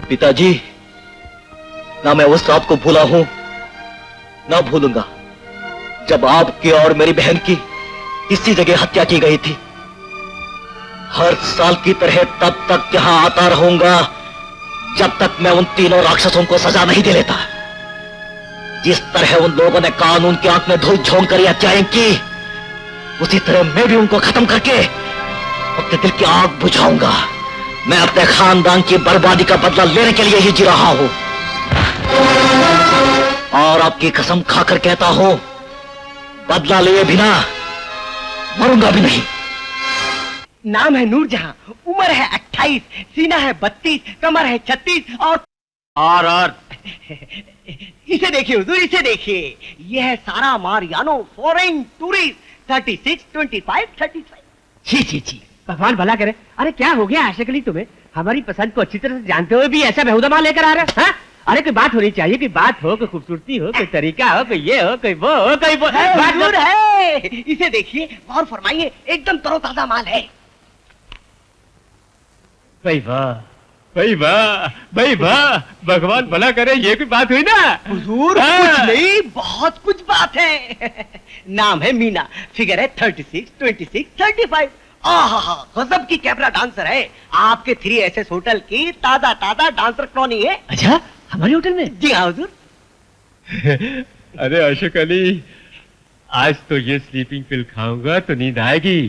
पिताजी, ना मैं उस रात को भूला हूं, ना भूलूंगा जब आपकी और मेरी बहन की इसी जगह हत्या की गई थी। हर साल की तरह तब तक यहां आता रहूंगा जब तक मैं उन तीनों राक्षसों को सजा नहीं दे लेता। जिस तरह उन लोगों ने कानून की आंख में धूल झोंक कर हत्याएं की, उसी तरह मैं भी उनको खत्म करके अपने दिल की आग बुझाऊंगा। मैं अपने खानदान की बर्बादी का बदला लेने के लिए ही जी रहा हूं, और आपकी कसम खाकर कहता हूं, बदला लिए बिना मरूंगा भी नहीं। नाम है नूरजहां, उम्र है 28, सीना है 32, कमर है 36 और इसे देखिए हुजूर, इसे देखिए, यह है सारा मारियानो, फॉरेन टूरिस्ट, 36, 25, 35। छी छी छी, भगवान भला करे। अरे क्या हो गया आशिक अली तुम्हें? हमारी पसंद को अच्छी तरह से जानते हुए भी ऐसा बेहुदा माल लेकर आ रहे हैं? अरे कोई बात होनी चाहिए, कोई बात हो, कोई खूबसूरती हो, कोई तरीका हो, कोई ये हो, कोई वो हो, कोई वो हुजूर है। इसे देखिए, गौर फरमाइए, एकदम तरोताजा माल है। भाई वाह, भाई वाह, भाई वाह, भगवान भला करे। ये कोई बात हुई ना हुजूर? कुछ नहीं, बहुत कुछ बात है। नाम है मीना, फिगर है 36, 26, 35। आहा, गजब की कैमरा डांसर है। आपके 3SS होटल की ताजा ताजा डांसर कॉलोनी है। अच्छा, हमारे होटल में? जी हाँ हुजूर। अरे आशिक अली, आज तो ये स्लीपिंग पिल खाऊंगा तो नींद आएगी,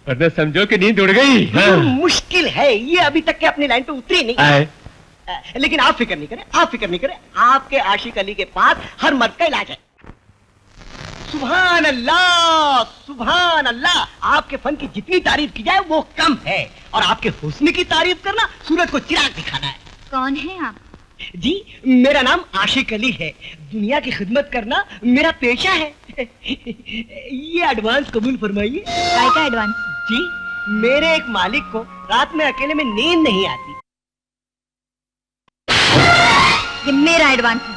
वरना समझो कि नींद उड़ गई। मुश्किल है, ये अभी तक के अपनी लाइन पे उतरी नहीं। लेकिन आप फिक्र नहीं करें, आप फिक्र नहीं करें, आपके आशिक अली के पास हर मर्द का इलाज है। सुभान अल्लाह, सुभान अल्लाह। आपके फन की जितनी तारीफ की जाए वो कम है, और आपके हुस्न की तारीफ करना सूरज को चिराग दिखाना है। कौन है आप? जी, मेरा नाम आशिक अली है। दुनिया की खिदमत करना मेरा पेशा है। ये एडवांस कबूल फरमाइए। काय का एडवांस? जी, मेरे एक मालिक को रात में अकेले में नींद नहीं आती। ये मेरा एडवांस है,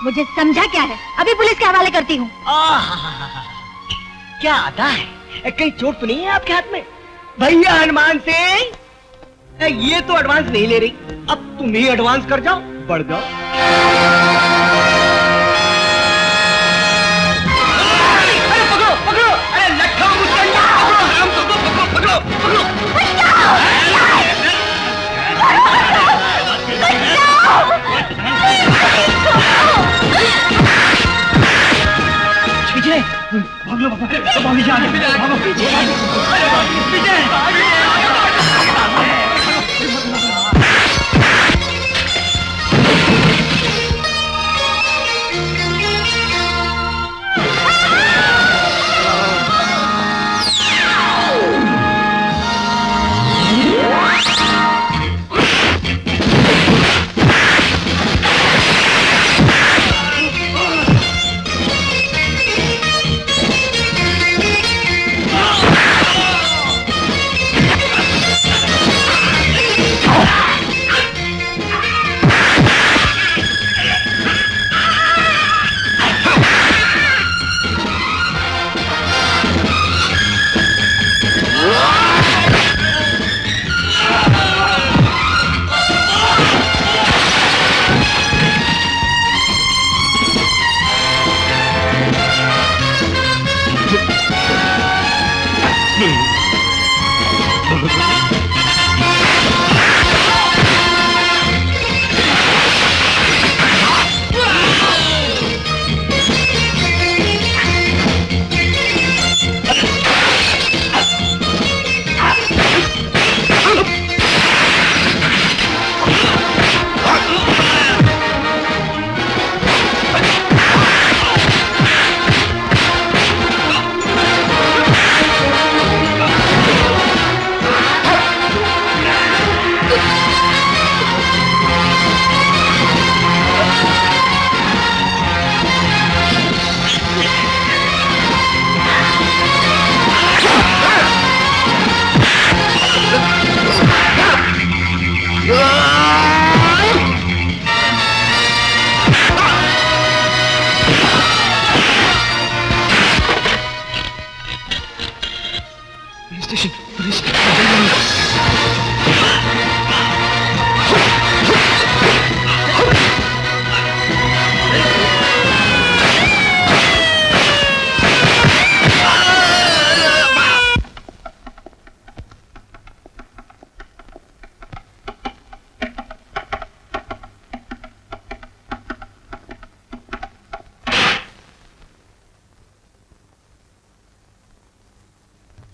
मुझे समझा क्या है? अभी पुलिस के हवाले करती हूँ। क्या अदा है, कहीं चोट तो नहीं है आपके हाथ में? भैया हनुमान सिंह, ये तो एडवांस नहीं ले रही, अब तुम ही एडवांस कर जाओ, बढ़ जाओ। अरे पकड़ो पकड़ो, अरे लट्ठा मुचंडा, पकड़ो हराम को, पकड़ो पकड़ो पकड़ो। विजय, भागो भागो, भागी जा, भागो विजय।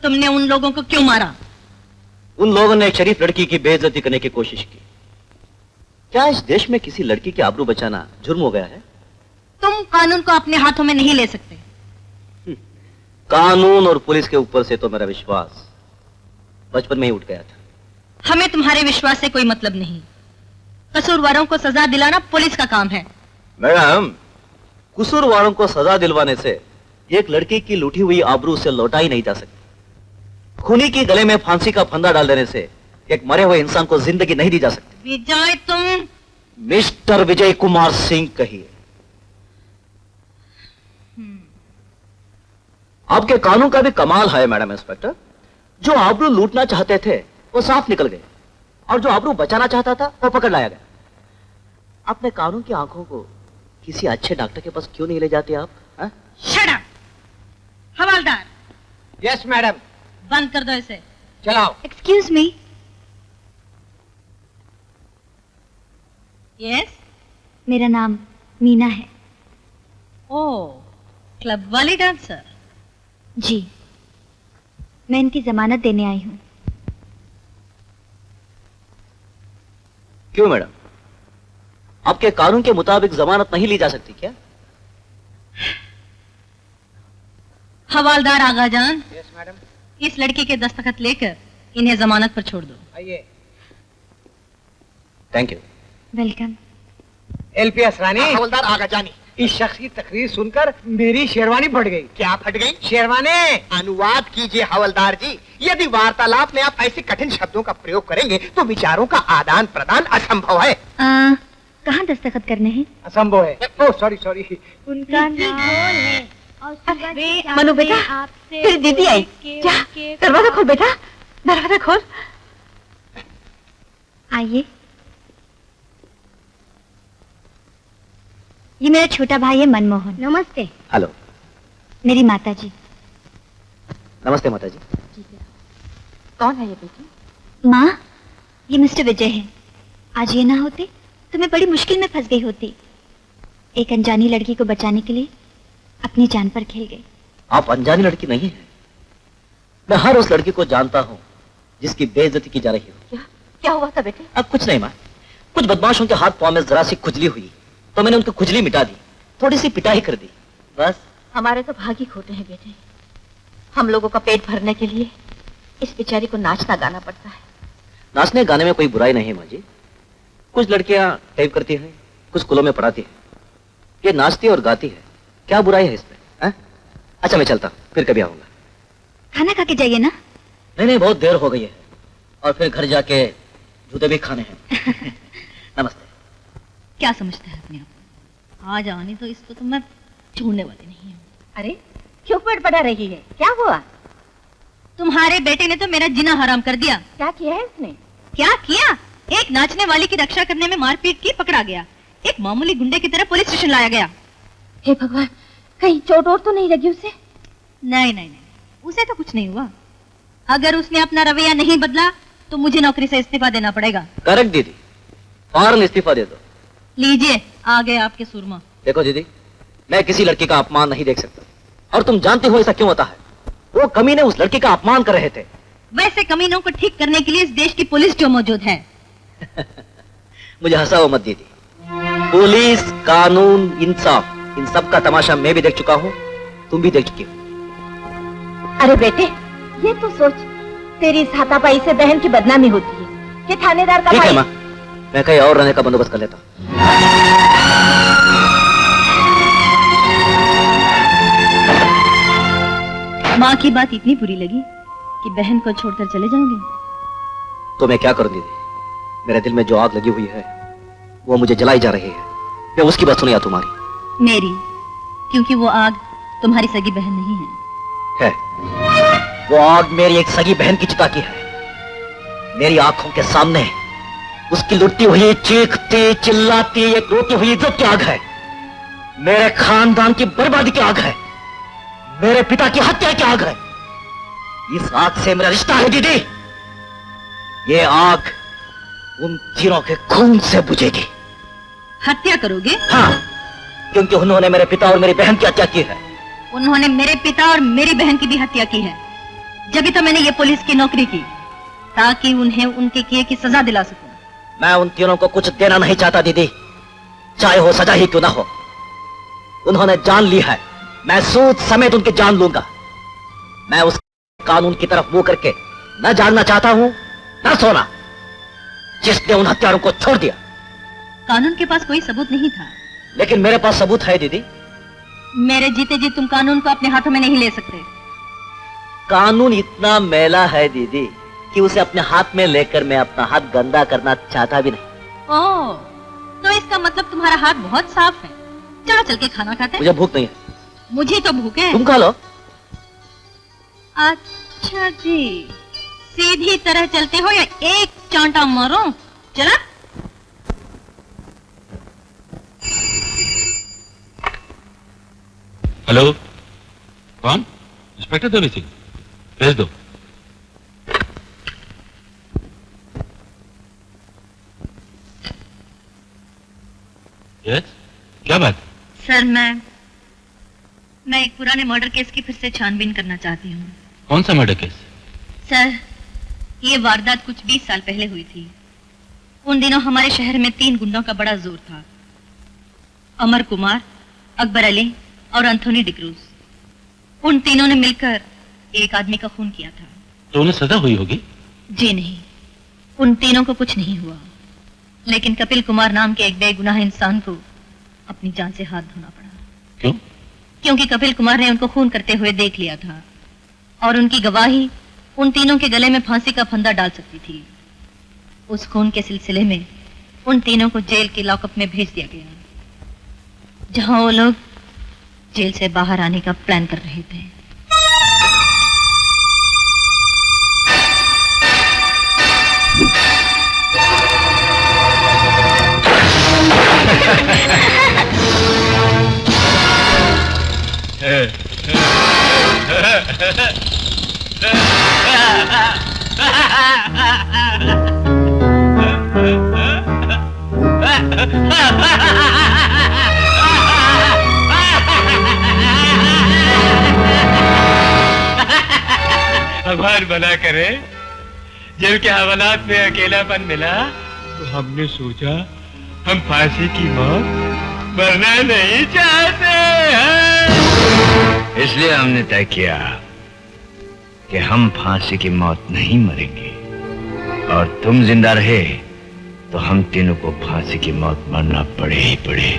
तुमने उन लोगों को क्यों मारा? उन लोगों ने एक शरीफ लड़की की बेइज्जती करने की कोशिश की। क्या इस देश में किसी लड़की की आबरू बचाना जुर्म हो गया है? तुम कानून को अपने हाथों में नहीं ले सकते। कानून और पुलिस के ऊपर से तो मेरा विश्वास बचपन में ही उठ गया था। हमें तुम्हारे विश्वास से कोई मतलब नहीं। कसूरवारों को सजा दिलाना पुलिस का काम है। मैडम, कसूरवारों को सजा दिलवाने से एक लड़की की लूटी हुई आबरू से लौटाई नहीं जा सकती। खूनी की गले में फांसी का फंदा डाल देने से एक मरे हुए इंसान को जिंदगी नहीं दी जा सकती। विजय, तुम मिस्टर विजय कुमार सिंह कहिए। आपके कानून का भी कमाल है मैडम इंस्पेक्टर। जो आबरू लूटना चाहते थे वो साफ निकल गए, और जो आबरू बचाना चाहता था वो पकड़ लाया गया। अपने कानून की आंखों को किसी अच्छे डॉक्टर के पास क्यों नहीं ले जाते आप? हा? Shut up! हवालदार, यस मैडम। बंद कर दो इसे। चलाओ। Excuse me. यस? मेरा नाम मीना है। ओ, क्लब वाली डांसर। जी, मैं इनकी जमानत देने आई हूँ। क्यों मैडम, आपके कानून के मुताबिक जमानत नहीं ली जा सकती क्या? हवालदार आगाजान, यस मैडम। इस लड़के के दस्तखत लेकर इन्हें जमानत पर छोड़ दो। आइए। Thank you. वेलकम। एलपीएस रानी। हवलदार आगा जानी। इस शख्स की तकरीर सुनकर मेरी शेरवानी फट गई। क्या फट गई? शेरवानी। अनुवाद कीजिए हवलदार जी। यदि वार्तालाप में आप ऐसे कठिन शब्दों का प्रयोग करेंगे तो विचारों का आदान प्रदान असंभव है। कहाँ दस्तखत करने हैं? असंभव है। Oh sorry sorry. उनका नाम है। मनु बेटा, तेरी दीदी आई। जा, दरवाजा खोल बेटा, दरवाजा खोल। आइए। ये मेरा छोटा भाई है मनमोहन। नमस्ते। हेलो। मेरी माता जी। नमस्ते माता जी। कौन है ये बेटी? माँ, ये मिस्टर विजय है। आज ये ना होते तो मैं बड़ी मुश्किल में फंस गई होती। एक अनजानी लड़की को बचाने के लिए अपनी जान पर खेल गई। आप अनजानी लड़की नहीं है। मैं हर उस लड़की को जानता हूँ जिसकी बेइज्जती की जा रही हो। क्या हुआ था बेटे? अब कुछ नहीं माँ, कुछ बदमाशों के हाथ पांव में जरा सी खुजली हुई तो मैंने उनकी खुजली मिटा दी, थोड़ी सी पिटाई कर दी, बस। हमारे तो भाग ही खोटे हैं बेटे। हम लोगों का पेट भरने के लिए इस बेचारी को नाचना गाना पड़ता है। नाचने गाने में कोई बुराई नहीं है माँ जी। कुछ लड़कियां टाइप करती हैं, कुछ स्कूलों में पढ़ाती हैं। ये नाचती और गाती है, क्या बुराई है इसमें? अच्छा मैं चलता, फिर कभी आऊंगा। खाना खा के जाइए ना। नहीं, बहुत देर हो गई है और फिर घर जाके जूते भी खाने हैं। नमस्ते। क्या समझता है अपने आप को? आज आने तो इसको तो मैं छोड़ने वाली नहीं हूँ। अरे क्यों पड़ा रही है? क्या हुआ? तुम्हारे बेटे ने तो मेरा जीना हराम कर दिया। क्या किया है उसने? क्या किया? एक नाचने वाली की रक्षा करने में मारपीट की, पकड़ा गया। एक मामूली गुंडे की तरह पुलिस स्टेशन लाया गया। हे भगवान, कहीं चोट वोट तो नहीं लगी उसे? नहीं, उसे तो कुछ नहीं हुआ। अगर उसने अपना रवैया नहीं बदला तो मुझे नौकरी से इस्तीफा देना पड़ेगा। करेक्ट दीदी, फौरन इस्तीफा दे दो। लीजिए, आ गए आपके सुरमा। देखो दीदी, मैं किसी लड़की का अपमान नहीं देख सकता, और तुम जानते हो ऐसा क्यों होता है। वो कमीने उस लड़की का अपमान कर रहे थे। वैसे कमीनों को ठीक करने के लिए इस देश की पुलिस जो मौजूद है। मुझे हंसाओ मत दीदी। पुलिस, कानून, इंसाफ, इन सब का तमाशा मैं भी देख चुका हूँ, तुम भी देख चुकी हो। अरे बेटे, ये तो सोच, तेरी इस हाथापाई से बहन की बदनामी होती है कि थानेदार का ठीक है भाई। माँ, मैं कहीं और रहने का बंदोबस्त कर लेता हूँ। माँ की बात इतनी बुरी लगी कि बहन को छोड़कर चले जाओगे? तो मैं क्या करूं दीदी, मेरे दिल में जो आग लगी हुई है वो मुझे जलाई जा रही है। मैं उसकी बात सुनिए तुम्हारी। मेरी, क्योंकि वो आग तुम्हारी सगी बहन नहीं है। वो आग मेरी एक सगी बहन की चिता की है। मेरी आंखों के सामने उसकी लुटती हुई, चीखती चिल्लाती, एक रोती हुई इज्जत की आग है। मेरे खानदान की बर्बादी की आग है। मेरे पिता की हत्या की आग है। इस आग से मेरा रिश्ता है दीदी। ये आग उन तीनों के खून से बुझेगी। हत्या करोगे? हाँ, क्योंकि उन्होंने मेरे पिता और मेरी बहन की हत्या की है। उन्होंने मेरे पिता और मेरी बहन की भी हत्या की है। जब तो मैंने ये पुलिस की नौकरी की, ताकि उन्हें उनके किए की सजा दिला सकूं। मैं उन तीनों को कुछ देना नहीं चाहता दीदी, चाहे हो सजा ही क्यों ना हो। उन्होंने जान ली है, मैं सूद समेत उनकी जान लूंगा। मैं उस कानून की तरफ मुंह करके न जागना चाहता हूं न सोना, जिसने उन हत्यारों को छोड़ दिया। कानून के पास कोई सबूत नहीं था। लेकिन मेरे पास सबूत है दीदी। मेरे जीते जी तुम कानून को अपने हाथों में नहीं ले सकते। कानून इतना मैला है दीदी कि उसे अपने हाथ में लेकर मैं अपना हाथ गंदा करना चाहता भी नहीं। ओह, तो इसका मतलब तुम्हारा हाथ बहुत साफ है। चलो चल के खाना खाते हैं। मुझे भूख नहीं है। मुझे तो भूख है। तुम खा लो। अच्छा जी, सीधी तरह चलते हो या एक चांटा मारो? चला। हेलो, कौन? इंस्पेक्टर देवी सिंह, भेज दो। यस, क्या बात? सर, मैं एक पुराने मर्डर केस की फिर से छानबीन करना चाहती हूँ। कौन सा मर्डर केस? सर, ये वारदात कुछ 20 साल पहले हुई थी। उन दिनों हमारे शहर में 3 गुंडों का बड़ा जोर था। अमर कुमार, अकबर अली और एंथोनी डिक्रूज। उन तीनों ने मिलकर एक आदमी का खून किया था। तो उन्हें सजा हुई होगी? जी नहीं, उन तीनों को कुछ नहीं हुआ, लेकिन कपिल कुमार नाम के एक बेगुनाह इंसान को अपनी जान से हाथ धोना पड़ा। क्यों? क्योंकि कपिल कुमार ने उनको खून करते हुए देख लिया था और उनकी गवाही उन तीनों के गले में फांसी का फंदा डाल सकती थी। उस खून के सिलसिले में उन तीनों को जेल के लॉकअप में भेज दिया गया, जहां वो लोग जेल से बाहर आने का प्लान कर रहे थे। भगवान भला करे, जेल के हवालात में अकेलापन मिला तो हमने सोचा हम फांसी की मौत मरना नहीं चाहते हैं। इसलिए हमने तय किया कि हम फांसी की मौत नहीं मरेंगे, और तुम जिंदा रहे तो हम तीनों को फांसी की मौत मरना पड़े ही पड़े।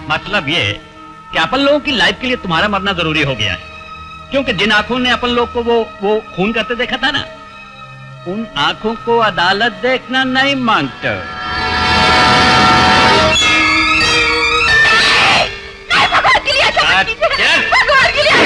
मतलब ये कि अपन लोगों की लाइफ के लिए तुम्हारा मरना जरूरी हो गया है, क्योंकि जिन आंखों ने अपन लोग को वो खून करते देखा था ना, उन आंखों को अदालत देखना नहीं मांगता। भगवान के लिए ऐसा मत कीजिए। भगवान के लिए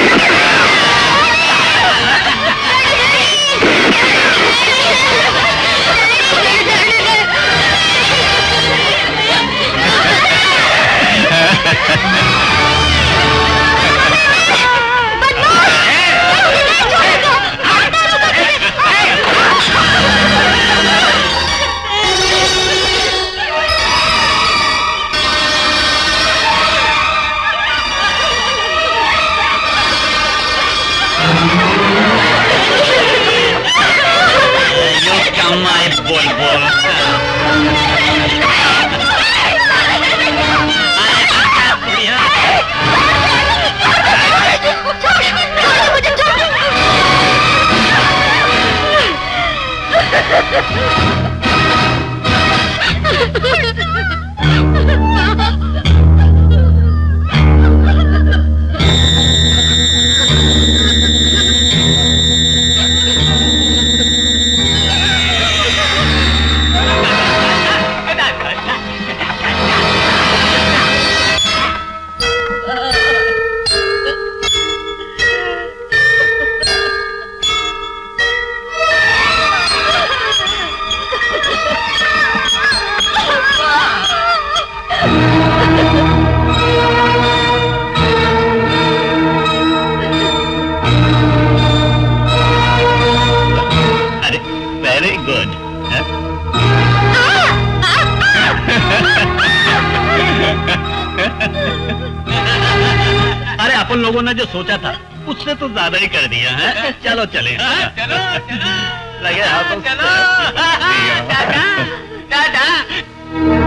लोगों ने जो सोचा था उससे तो ज्यादा ही कर दिया है। चलो चले, चलो लगे हाथों से। चलो। टाटा टाटा।